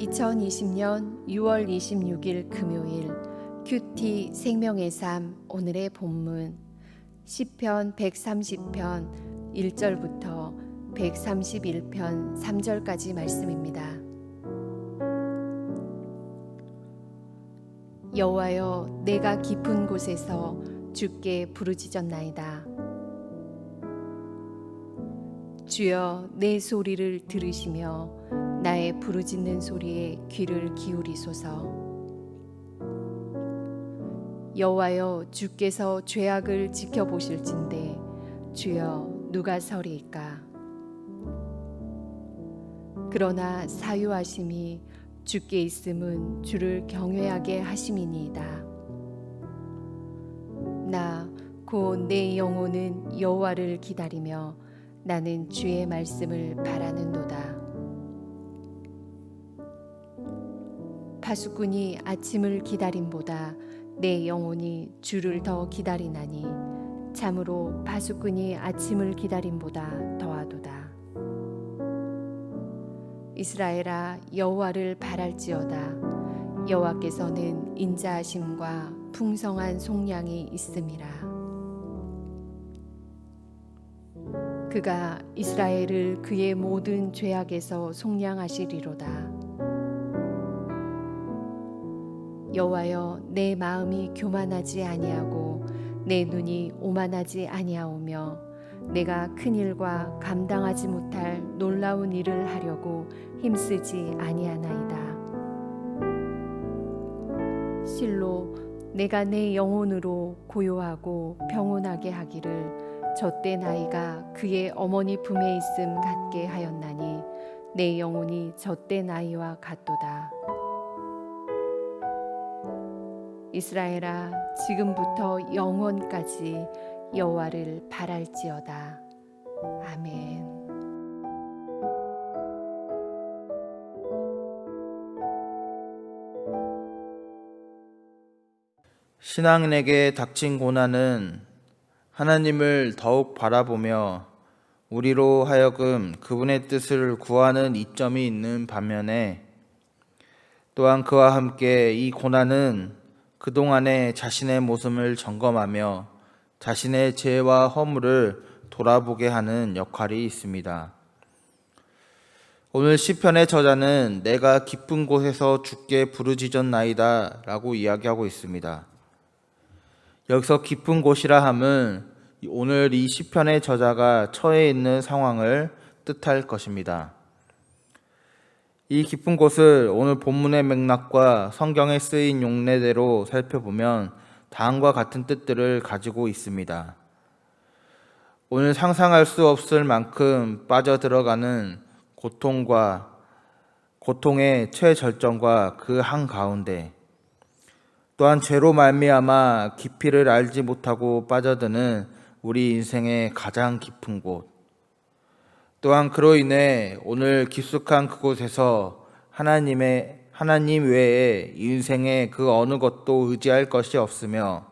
2020년 6월 26일 금요일 큐티 생명의 삶 오늘의 본문 시편 130편 1절부터 131편 3절까지 말씀입니다. 여호와여, 내가 깊은 곳에서 주께 부르짖었나이다. 주여, 내 소리를 들으시며 나의 부르짖는 소리에 귀를 기울이소서. 여호와여, 주께서 죄악을 지켜보실진대 주여, 누가 서리이까? 그러나 사유하심이 주께 있음은 주를 경외하게 하심이니이다. 나 곧 내 영혼은 여호와를 기다리며 나는 주의 말씀을 바라는도다. 파수꾼이 아침을 기다림보다 내 영혼이 주를 더 기다리나니 참으로 파수꾼이 아침을 기다림보다 더하도다. 이스라엘아, 여호와를 바랄지어다. 여호와께서는 인자하심과 풍성한 속량이 있음이라. 그가 이스라엘을 그의 모든 죄악에서 속량하시리로다. 여호와여, 내 마음이 교만하지 아니하고 내 눈이 오만하지 아니하오며 내가 큰 일과 감당하지 못할 놀라운 일을 하려고 힘쓰지 아니하나이다. 실로 내가 내 영혼으로 고요하고 평온하게 하기를 젖된 아이가 그의 어머니 품에 있음 같게 하였나니 내 영혼이 젖된 아이와 같도다. 이스라엘아, 지금부터 영원까지 여호와를 바랄지어다. 아멘. 신앙인에게 닥친 고난은 하나님을 더욱 바라보며 우리로 하여금 그분의 뜻을 구하는 이점이 있는 반면에 또한 그와 함께 이 고난은 그동안의 자신의 모습을 점검하며 자신의 죄와 허물을 돌아보게 하는 역할이 있습니다. 오늘 시편의 저자는 내가 깊은 곳에서 주께 부르짖었나이다 라고 이야기하고 있습니다. 여기서 깊은 곳이라 함은 오늘 이 시편의 저자가 처해 있는 상황을 뜻할 것입니다. 이 깊은 곳을 오늘 본문의 맥락과 성경에 쓰인 용례대로 살펴보면 다음과 같은 뜻들을 가지고 있습니다. 오늘 상상할 수 없을 만큼 빠져들어가는 고통의 최절정과 그 한가운데 또한 죄로 말미암아 깊이를 알지 못하고 빠져드는 우리 인생의 가장 깊은 곳, 또한 그로 인해 오늘 깊숙한 그곳에서 하나님 외에 인생의 그 어느 것도 의지할 것이 없으며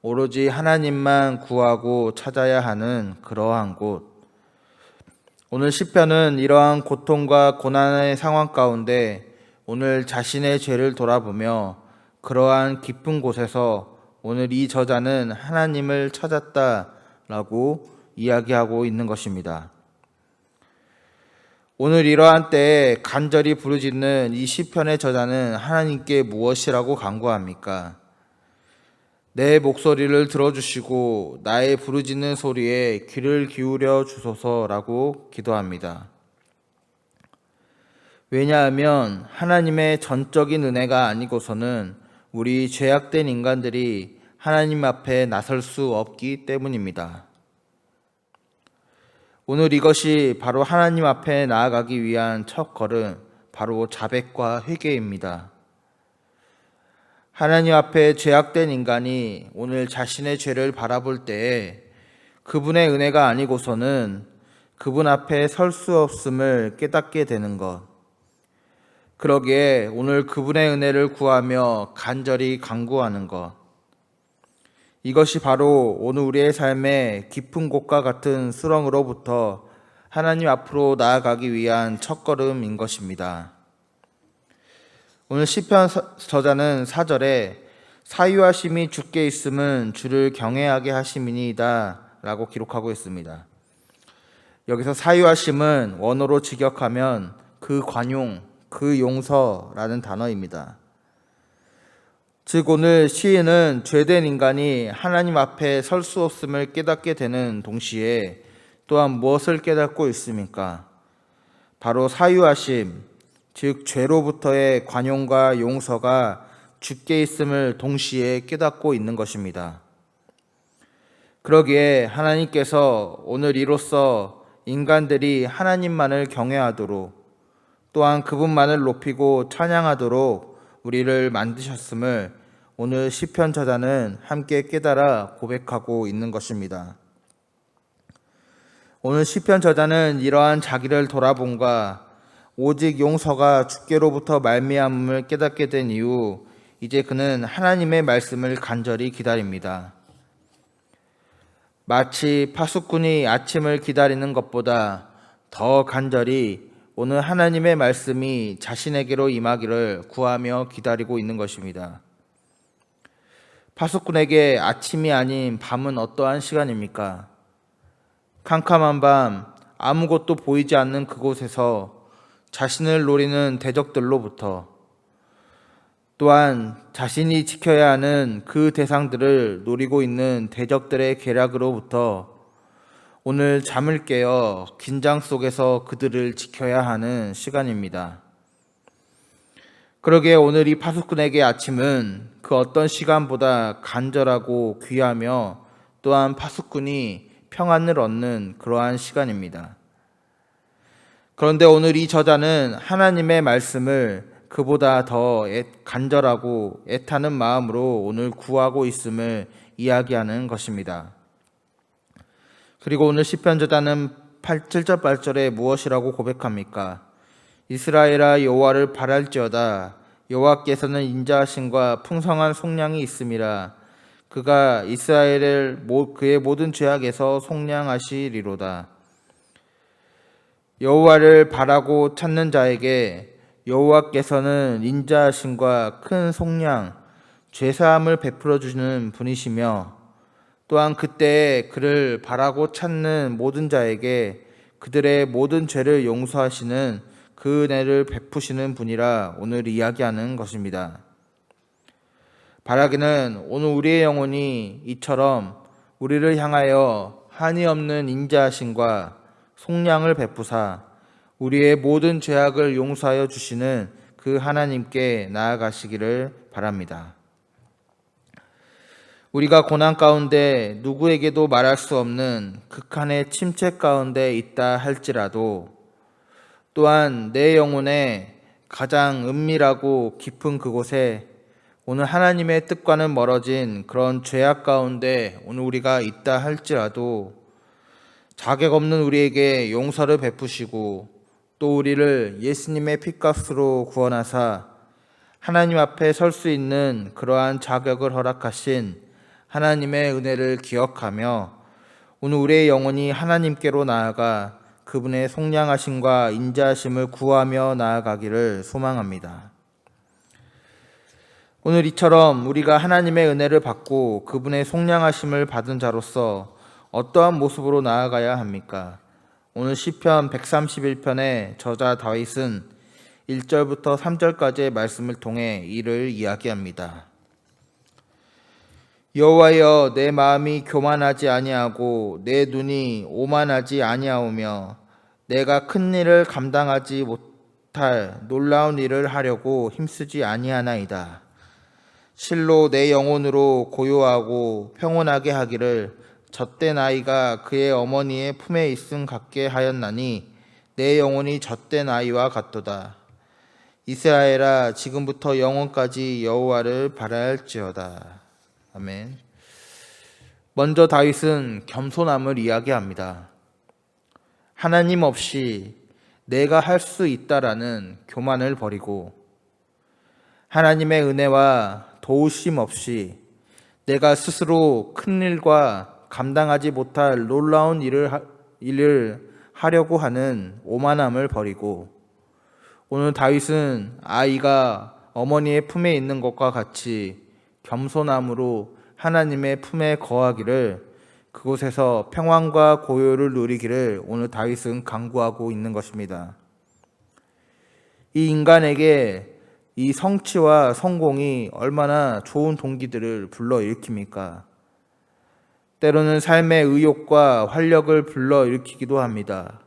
오로지 하나님만 구하고 찾아야 하는 그러한 곳. 오늘 시편은 이러한 고통과 고난의 상황 가운데 오늘 자신의 죄를 돌아보며 그러한 깊은 곳에서 오늘 이 저자는 하나님을 찾았다라고 이야기하고 있는 것입니다. 오늘 이러한 때에 간절히 부르짖는 이 시편의 저자는 하나님께 무엇이라고 간구합니까? 내 목소리를 들어주시고 나의 부르짖는 소리에 귀를 기울여 주소서라고 기도합니다. 왜냐하면 하나님의 전적인 은혜가 아니고서는 우리 죄악된 인간들이 하나님 앞에 나설 수 없기 때문입니다. 오늘 이것이 바로 하나님 앞에 나아가기 위한 첫 걸음, 바로 자백과 회개입니다. 하나님 앞에 죄악된 인간이 오늘 자신의 죄를 바라볼 때에 그분의 은혜가 아니고서는 그분 앞에 설 수 없음을 깨닫게 되는 것. 그러기에 오늘 그분의 은혜를 구하며 간절히 간구하는 것. 이것이 바로 오늘 우리의 삶의 깊은 곳과 같은 수렁으로부터 하나님 앞으로 나아가기 위한 첫걸음인 것입니다. 오늘 시편 저자는 4절에 사유하심이 주께 있음은 주를 경외하게 하심이니이다 라고 기록하고 있습니다. 여기서 사유하심은 원어로 직역하면 그 관용, 그 용서라는 단어입니다. 즉 오늘 시인은 죄된 인간이 하나님 앞에 설 수 없음을 깨닫게 되는 동시에 또한 무엇을 깨닫고 있습니까? 바로 사유하심, 즉 죄로부터의 관용과 용서가 주께 있음을 동시에 깨닫고 있는 것입니다. 그러기에 하나님께서 오늘 이로써 인간들이 하나님만을 경외하도록 또한 그분만을 높이고 찬양하도록 우리를 만드셨음을 오늘 시편 저자는 함께 깨달아 고백하고 있는 것입니다. 오늘 시편 저자는 이러한 자기를 돌아본과 오직 용서가 주께로부터 말미암음을 깨닫게 된 이후 이제 그는 하나님의 말씀을 간절히 기다립니다. 마치 파수꾼이 아침을 기다리는 것보다 더 간절히 오늘 하나님의 말씀이 자신에게로 임하기를 구하며 기다리고 있는 것입니다. 파수꾼에게 아침이 아닌 밤은 어떠한 시간입니까? 캄캄한 밤 아무것도 보이지 않는 그곳에서 자신을 노리는 대적들로부터 또한 자신이 지켜야 하는 그 대상들을 노리고 있는 대적들의 계략으로부터 오늘 잠을 깨어 긴장 속에서 그들을 지켜야 하는 시간입니다. 그러기에 오늘 이 파수꾼에게 아침은 그 어떤 시간보다 간절하고 귀하며 또한 파수꾼이 평안을 얻는 그러한 시간입니다. 그런데 오늘 이 저자는 하나님의 말씀을 그보다 더 간절하고 애타는 마음으로 오늘 구하고 있음을 이야기하는 것입니다. 그리고 오늘 시편 저자는 7절 8절에 무엇이라고 고백합니까? 이스라엘아 여호와를 바랄지어다. 여호와께서는 인자하심과 풍성한 속량이 있음이라. 그가 이스라엘을 그의 모든 죄악에서 속량하시리로다. 여호와를 바라고 찾는 자에게 여호와께서는 인자하심과 큰 속량, 죄사함을 베풀어 주시는 분이시며 또한 그때에 그를 바라고 찾는 모든 자에게 그들의 모든 죄를 용서하시는 그 은혜를 베푸시는 분이라 오늘 이야기하는 것입니다. 바라기는 오늘 우리의 영혼이 이처럼 우리를 향하여 한이 없는 인자하심과 속량을 베푸사 우리의 모든 죄악을 용서하여 주시는 그 하나님께 나아가시기를 바랍니다. 우리가 고난 가운데 누구에게도 말할 수 없는 극한의 침체 가운데 있다 할지라도 또한 내 영혼의 가장 은밀하고 깊은 그곳에 오늘 하나님의 뜻과는 멀어진 그런 죄악 가운데 오늘 우리가 있다 할지라도 자격 없는 우리에게 용서를 베푸시고 또 우리를 예수님의 피값으로 구원하사 하나님 앞에 설 수 있는 그러한 자격을 허락하신 하나님의 은혜를 기억하며 오늘 우리의 영혼이 하나님께로 나아가 그분의 속량하심과 인자하심을 구하며 나아가기를 소망합니다. 오늘 이처럼 우리가 하나님의 은혜를 받고 그분의 속량하심을 받은 자로서 어떠한 모습으로 나아가야 합니까? 오늘 시편 131편의 저자 다윗은 1절부터 3절까지의 말씀을 통해 이를 이야기합니다. 여호와여, 내 마음이 교만하지 아니하고 내 눈이 오만하지 아니하오며 내가 큰 일을 감당하지 못할 놀라운 일을 하려고 힘쓰지 아니하나이다. 실로 내 영혼으로 고요하고 평온하게 하기를 젖된 아이가 그의 어머니의 품에 있음 같게 하였나니 내 영혼이 젖된 아이와 같도다. 이스라엘아, 지금부터 영원까지 여호와를 바랄지어다. 아멘. 먼저 다윗은 겸손함을 이야기합니다. 하나님 없이 내가 할 수 있다라는 교만을 버리고 하나님의 은혜와 도우심 없이 내가 스스로 큰 일과 감당하지 못할 놀라운 일을 하려고 하는 오만함을 버리고 오늘 다윗은 아이가 어머니의 품에 있는 것과 같이 겸손함으로 하나님의 품에 거하기를, 그곳에서 평안과 고요를 누리기를 오늘 다윗은 강구하고 있는 것입니다. 이 인간에게 이 성취와 성공이 얼마나 좋은 동기들을 불러일으킵니까? 때로는 삶의 의욕과 활력을 불러일으키기도 합니다.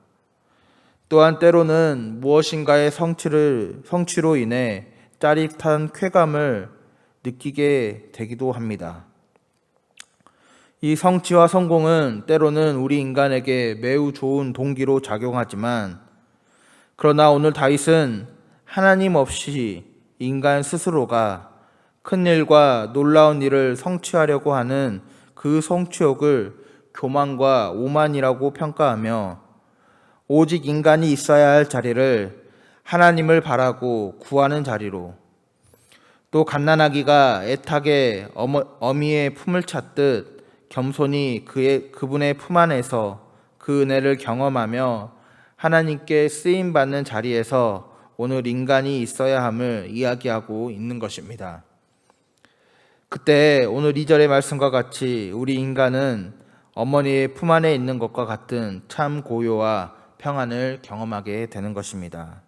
또한 때로는 무엇인가의 성취로 인해 짜릿한 쾌감을 느끼게 되기도 합니다. 이 성취와 성공은 때로는 우리 인간에게 매우 좋은 동기로 작용하지만, 그러나 오늘 다윗은 하나님 없이 인간 스스로가 큰 일과 놀라운 일을 성취하려고 하는 그 성취욕을 교만과 오만이라고 평가하며, 오직 인간이 있어야 할 자리를 하나님을 바라고 구하는 자리로, 또 갓난아기가 애타게 어미의 품을 찾듯 겸손히 그분의 품 안에서 그 은혜를 경험하며 하나님께 쓰임받는 자리에서 오늘 인간이 있어야 함을 이야기하고 있는 것입니다. 그때 오늘 2절의 말씀과 같이 우리 인간은 어머니의 품 안에 있는 것과 같은 참 고요와 평안을 경험하게 되는 것입니다.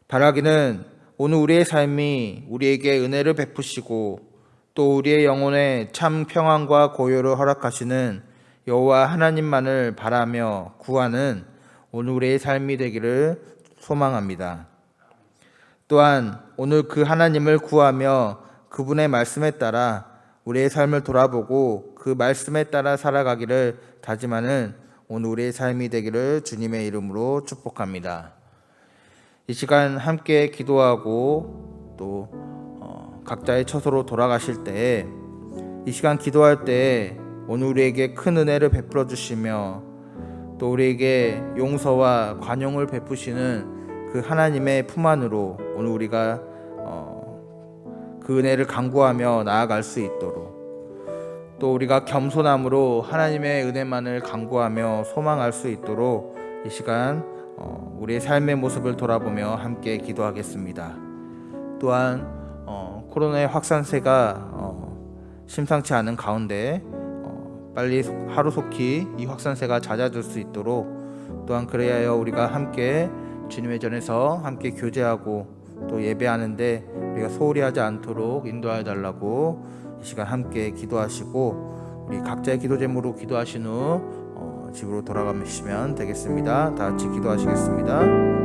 바라기는 오늘 우리의 삶이 우리에게 은혜를 베푸시고 또 우리의 영혼에 참 평안과 고요를 허락하시는 여호와 하나님만을 바라며 구하는 오늘 우리의 삶이 되기를 소망합니다. 또한 오늘 그 하나님을 구하며 그분의 말씀에 따라 우리의 삶을 돌아보고 그 말씀에 따라 살아가기를 다짐하는 오늘 우리의 삶이 되기를 주님의 이름으로 축복합니다. 이 시간 함께 기도하고 또 각자의 처소로 돌아가실 때, 이 시간 기도할 때 오늘 우리에게 큰 은혜를 베풀어 주시며 또 우리에게 용서와 관용을 베푸시는 그 하나님의 품 안으로 오늘 우리가 그 은혜를 간구하며 나아갈 수 있도록, 또 우리가 겸손함으로 하나님의 은혜만을 간구하며 소망할 수 있도록 이 시간 우리의 삶의 모습을 돌아보며 함께 기도하겠습니다. 또한 코로나의 확산세가 심상치 않은 가운데 빨리 하루속히 이 확산세가 잦아들 수 있도록, 또한 그래야 하여 우리가 함께 주님의 전에서 함께 교제하고 또 예배하는데 우리가 소홀히 하지 않도록 인도하여 달라고 이 시간 함께 기도하시고, 우리 각자의 기도 제목으로 기도하신 후 집으로 돌아가시면 되겠습니다. 다 같이 기도하시겠습니다.